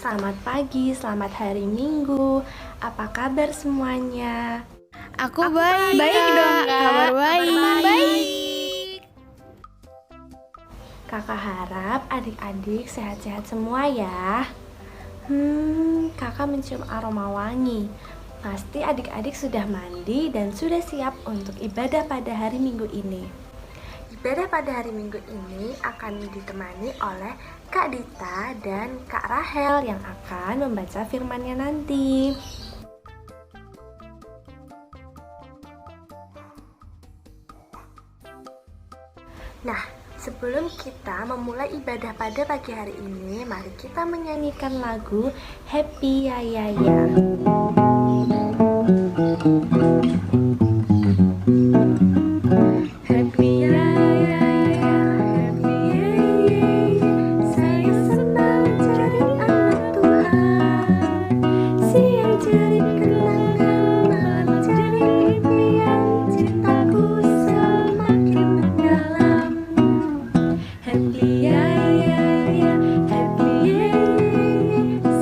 Selamat pagi, selamat hari Minggu. Apa kabar semuanya? Aku baik. Baik dong, Kak. Kabar baik. Kakak harap adik-adik sehat-sehat semua ya. Kakak mencium aroma wangi. Pasti adik-adik sudah mandi dan sudah siap untuk ibadah pada hari Minggu ini. Ibadah pada hari Minggu ini akan ditemani oleh Kak Dita dan Kak Rahel yang akan membaca firman-Nya nanti. Nah, sebelum kita memulai ibadah pada pagi hari ini, mari kita menyanyikan lagu Happy Ya Ya Ya. Happy ya ya ya, happy ya ya, saya senang jadi anak Tuhan. Siang jadi kenangan, jadi impian, cintaku semakin mendalam. Happy ya ya ya, happy ya ya,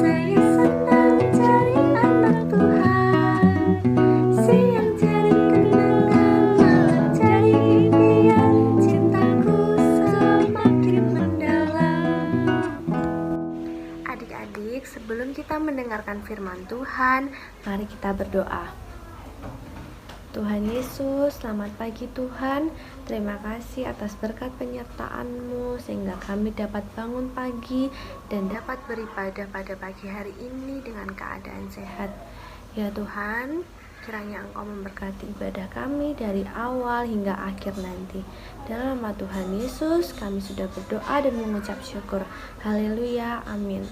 saya senang jadi anak Tuhan. Siang jadi kenangan, malam jadi impian, cintaku semakin mendalam. Adik-adik, sebelum kita mendengarkan firman Tuhan, mari kita berdoa. Tuhan Yesus, selamat pagi Tuhan. Terima kasih atas berkat penyertaan-Mu sehingga kami dapat bangun pagi dan dapat beribadah pada pagi hari ini dengan keadaan sehat. Ya Tuhan, kiranya Engkau memberkati ibadah kami dari awal hingga akhir nanti. Dalam nama Tuhan Yesus, kami sudah berdoa dan mengucap syukur. Haleluya, amin.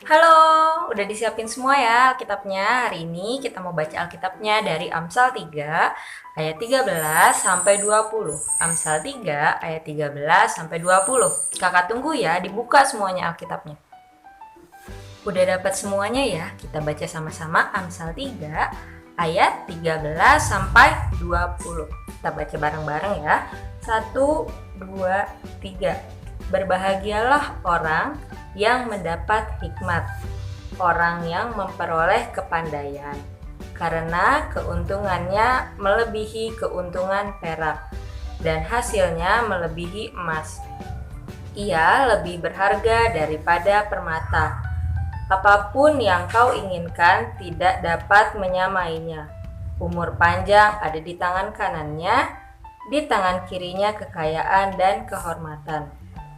Halo, udah disiapin semua ya Alkitabnya. Hari ini kita mau baca Alkitabnya dari Amsal 3 ayat 13 sampai 20. Amsal 3 ayat 13 sampai 20. Kakak tunggu ya, dibuka semuanya Alkitabnya. Udah dapat semuanya ya? Kita baca sama-sama Amsal 3 ayat 13 sampai 20. Kita baca bareng-bareng ya. 1, 2, 3. Berbahagialah orang yang mendapat hikmat, orang yang memperoleh kepandaian, karena keuntungannya melebihi keuntungan perak, dan hasilnya melebihi emas. Ia lebih berharga daripada permata. Apapun yang kau inginkan tidak dapat menyamainya. Umur panjang ada di tangan kanannya, di tangan kirinya kekayaan dan kehormatan.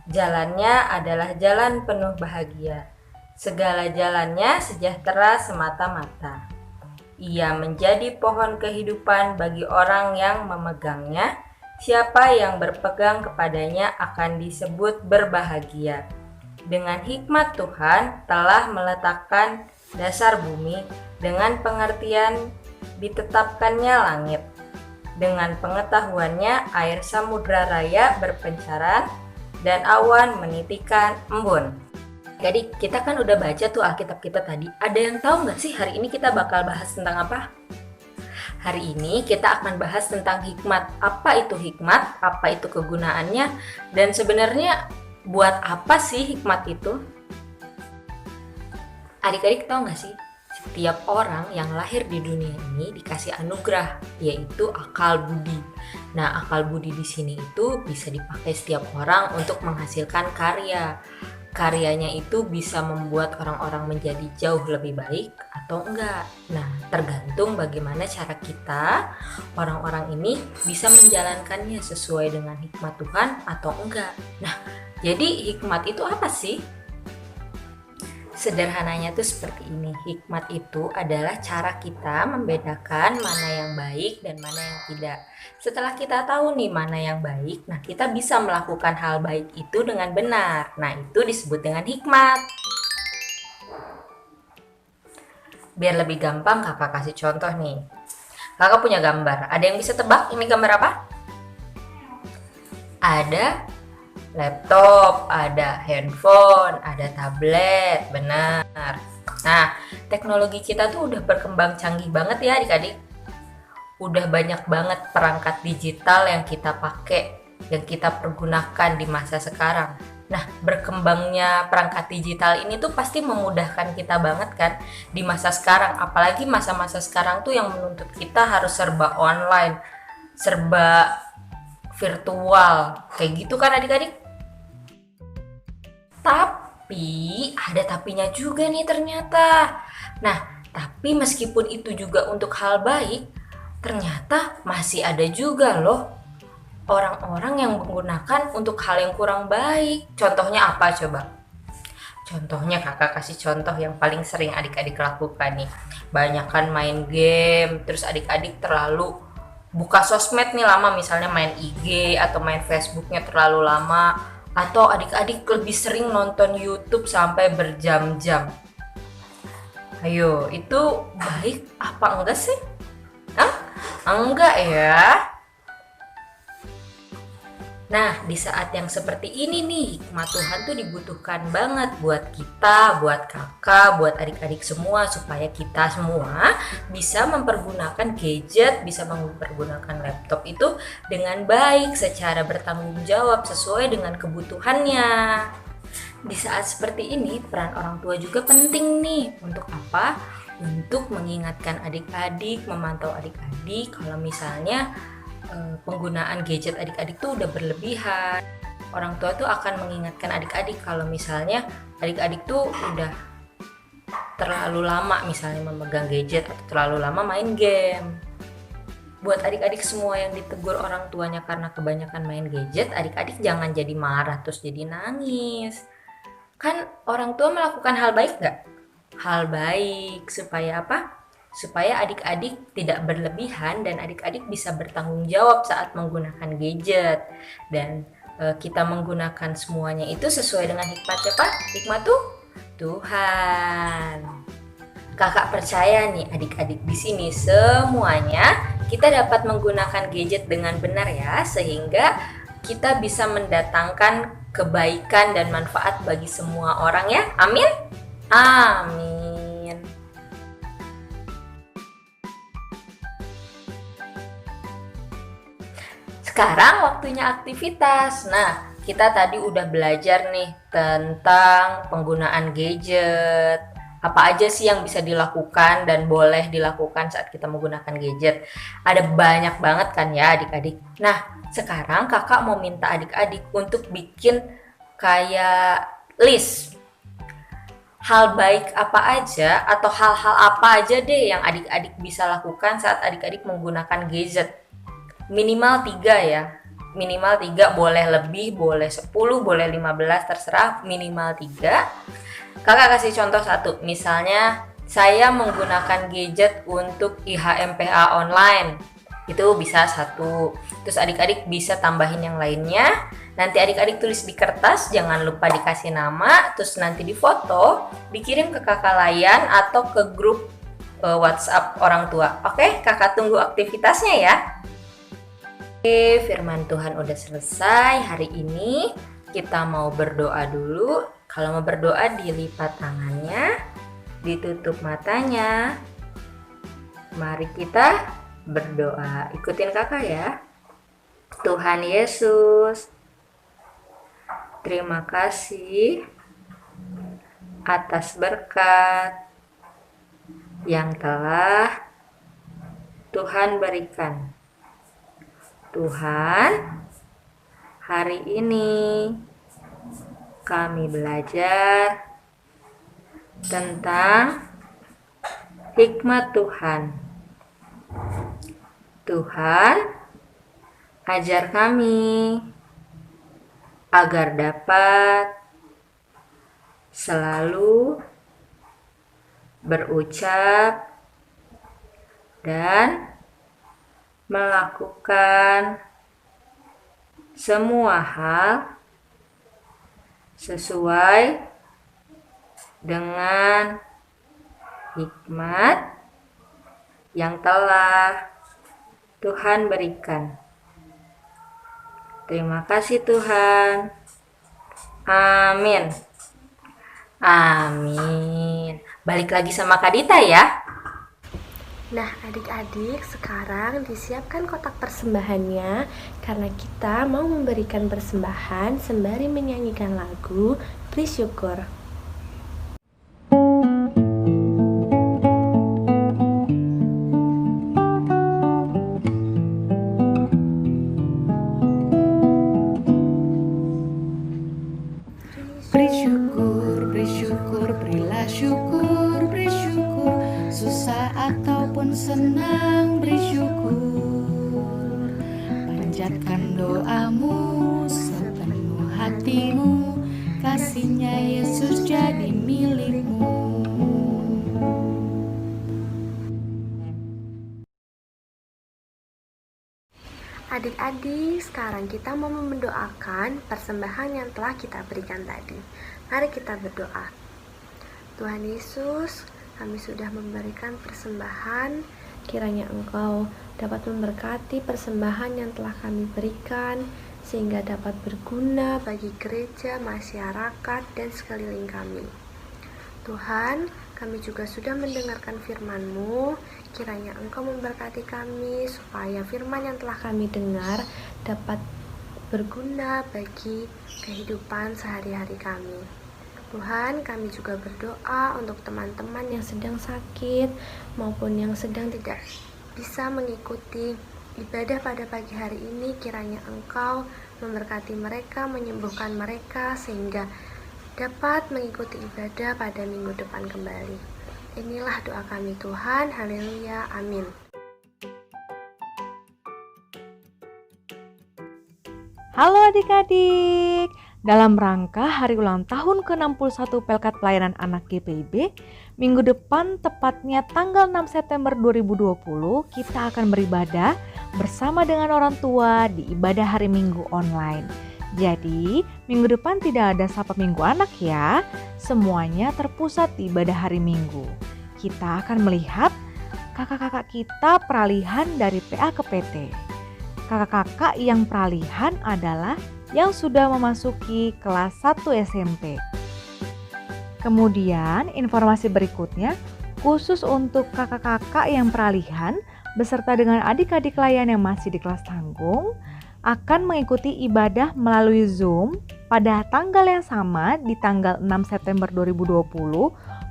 Jalannya adalah jalan penuh bahagia. Segala jalannya sejahtera semata-mata. Ia menjadi pohon kehidupan bagi orang yang memegangnya. Siapa yang berpegang kepadanya akan disebut berbahagia. Dengan hikmat Tuhan telah meletakkan dasar bumi, dengan pengertian ditetapkannya langit. Dengan pengetahuannya air samudra raya berpencaran, dan awan menitikan embun. Jadi kita kan udah baca tuh Alkitab kita tadi. Ada yang tahu nggak sih hari ini kita bakal bahas tentang apa? Hari ini kita akan bahas tentang hikmat. Apa itu hikmat? Apa itu kegunaannya? Dan sebenarnya buat apa sih hikmat itu? Adik-adik tahu nggak sih? Setiap orang yang lahir di dunia ini dikasih anugerah, yaitu akal budi. Nah, akal budi di sini itu bisa dipakai setiap orang untuk menghasilkan karya. Karyanya itu bisa membuat orang-orang menjadi jauh lebih baik atau enggak. Nah, tergantung bagaimana cara kita, orang-orang ini bisa menjalankannya sesuai dengan hikmat Tuhan atau enggak. Nah, jadi hikmat itu apa sih? Sederhananya tuh seperti ini. Hikmat itu adalah cara kita membedakan mana yang baik dan mana yang tidak. Setelah kita tahu nih mana yang baik, nah kita bisa melakukan hal baik itu dengan benar. Nah, itu disebut dengan hikmat. Biar lebih gampang kakak kasih contoh nih. Kakak punya gambar. Ada yang bisa tebak ini gambar apa? Ada laptop, ada handphone, ada tablet, benar. Nah, teknologi kita tuh udah berkembang canggih banget ya adik-adik. udah banyak banget perangkat digital yang kita pakai, yang kita pergunakan di masa sekarang. Nah, berkembangnya perangkat digital ini tuh pasti memudahkan kita banget kan di masa sekarang. Apalagi masa-masa sekarang tuh yang menuntut kita harus serba online, serba virtual. Kayak gitu kan adik-adik? Tapi, ada tapinya juga nih ternyata. Nah, tapi meskipun itu juga untuk hal baik, ternyata masih ada juga loh orang-orang yang menggunakan untuk hal yang kurang baik. Contohnya apa coba? Contohnya kakak kasih contoh yang paling sering adik-adik lakukan nih. Banyakan main game, terus adik-adik terlalu buka sosmed nih lama, misalnya main IG atau main Facebooknya terlalu lama, atau adik-adik lebih sering nonton YouTube sampai berjam-jam. Ayo, itu baik apa enggak sih? Hah? Enggak ya. Nah, di saat yang seperti ini nih, hikmat Tuhan tuh dibutuhkan banget buat kita, buat kakak, buat adik-adik semua, supaya kita semua bisa mempergunakan gadget, bisa mempergunakan laptop itu dengan baik, secara bertanggung jawab, sesuai dengan kebutuhannya. Di saat seperti ini, peran orang tua juga penting nih. Untuk apa? Untuk mengingatkan adik-adik, memantau adik-adik kalau misalnya penggunaan gadget adik-adik tuh udah berlebihan. Orang tua tuh akan mengingatkan adik-adik kalau misalnya adik-adik tuh udah terlalu lama misalnya memegang gadget atau terlalu lama main game. Buat adik-adik semua yang ditegur orang tuanya karena kebanyakan main gadget, adik-adik jangan jadi marah terus jadi nangis. Kan orang tua melakukan hal baik nggak? Hal baik supaya apa? Supaya adik-adik tidak berlebihan dan adik-adik bisa bertanggung jawab saat menggunakan gadget. Dan kita menggunakan semuanya itu sesuai dengan hikmat siapa? Hikmat Tuhan. Kakak percaya nih adik-adik di sini semuanya kita dapat menggunakan gadget dengan benar ya, sehingga kita bisa mendatangkan kebaikan dan manfaat bagi semua orang ya. Amin. Amin. Sekarang waktunya aktivitas. Nah, kita tadi udah belajar nih tentang penggunaan gadget. Apa aja sih yang bisa dilakukan dan boleh dilakukan saat kita menggunakan gadget? Ada banyak banget kan ya adik-adik. Nah, sekarang kakak mau minta adik-adik untuk bikin kayak list. Hal baik apa aja atau hal-hal apa aja deh yang adik-adik bisa lakukan saat adik-adik menggunakan gadget. Minimal 3 ya. Minimal 3, boleh lebih, boleh 10, boleh 15, terserah, minimal 3. Kakak kasih contoh satu. Misalnya saya menggunakan gadget untuk IHMPA online. Itu bisa 1. Terus adik-adik bisa tambahin yang lainnya. Nanti adik-adik tulis di kertas, jangan lupa dikasih nama, terus nanti difoto, dikirim ke kakak Layan atau ke grup WhatsApp orang tua. Oke, kakak tunggu aktivitasnya ya. Oke, firman Tuhan udah selesai. Hari ini kita mau berdoa dulu. Kalau mau berdoa, dilipat tangannya, ditutup matanya. Mari kita berdoa. Ikutin kakak ya. Tuhan Yesus, terima kasih atas berkat yang telah Tuhan berikan. Tuhan, hari ini kami belajar tentang hikmat Tuhan. Tuhan, ajar kami agar dapat selalu berucap dan melakukan semua hal sesuai dengan hikmat yang telah Tuhan berikan. Terima kasih Tuhan. Amin. Amin. Balik lagi sama Kak Dita ya. Nah, adik-adik, sekarang disiapkan kotak persembahannya karena kita mau memberikan persembahan sembari menyanyikan lagu Beri Syukur. Beri syukur, berilah syukur, beri syukur. Susah ataupun senang, beri syukur. Panjatkan doamu sepenuh hatimu, kasihnya Yesus jadi milikmu. Adik-adik, sekarang kita mau mendoakan persembahan yang telah kita berikan tadi. Mari kita berdoa. Tuhan Yesus, kami sudah memberikan persembahan. Kiranya Engkau dapat memberkati persembahan yang telah kami berikan, sehingga dapat berguna bagi gereja, masyarakat, dan sekeliling kami. Tuhan, kami juga sudah mendengarkan firman-Mu. Kiranya Engkau memberkati kami supaya firman yang telah kami dengar dapat berguna bagi kehidupan sehari-hari kami. Tuhan, kami juga berdoa untuk teman-teman yang sedang sakit maupun yang sedang tidak bisa mengikuti ibadah pada pagi hari ini. Kiranya Engkau memberkati mereka, menyembuhkan mereka sehingga dapat mengikuti ibadah pada minggu depan kembali. Inilah doa kami Tuhan, haleluya, amin. Halo adik-adik, dalam rangka hari ulang tahun ke-61 Pelkat Pelayanan Anak GPIB, minggu depan tepatnya tanggal 6 September 2020, kita akan beribadah bersama dengan orang tua di ibadah hari Minggu online. Jadi, minggu depan tidak ada Sapa Minggu Anak ya, semuanya terpusat di ibadah hari Minggu. Kita akan melihat kakak-kakak kita peralihan dari PA ke PT. Kakak-kakak yang peralihan adalah yang sudah memasuki kelas 1 SMP. Kemudian, informasi berikutnya khusus untuk kakak-kakak yang peralihan beserta dengan adik-adik layan yang masih di kelas tanggung akan mengikuti ibadah melalui Zoom pada tanggal yang sama di tanggal 6 September 2020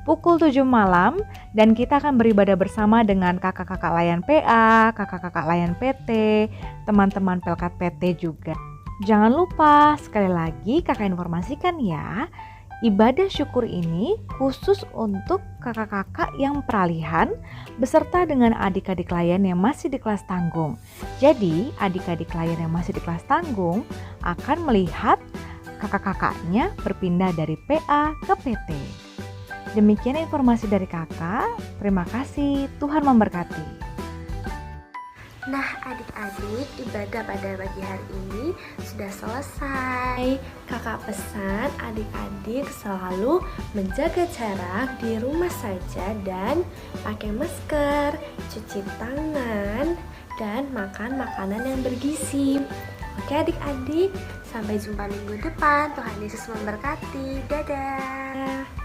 pukul 7 malam, dan kita akan beribadah bersama dengan kakak-kakak layan PA, kakak-kakak layan PT, teman-teman Pelkat PT juga. Jangan lupa, sekali lagi kakak informasikan ya, ibadah syukur ini khusus untuk kakak-kakak yang peralihan beserta dengan adik-adik layan yang masih di kelas tanggung. Jadi, adik-adik layan yang masih di kelas tanggung akan melihat kakak-kakaknya berpindah dari PA ke PT. Demikian informasi dari kakak. Terima kasih, Tuhan memberkati. Nah, adik-adik, ibadah pada pagi hari ini sudah selesai. Kakak pesan adik-adik selalu menjaga jarak di rumah saja dan pakai masker, cuci tangan, dan makan makanan yang bergizi. Oke adik-adik, sampai jumpa minggu depan. Tuhan Yesus memberkati. Dadah.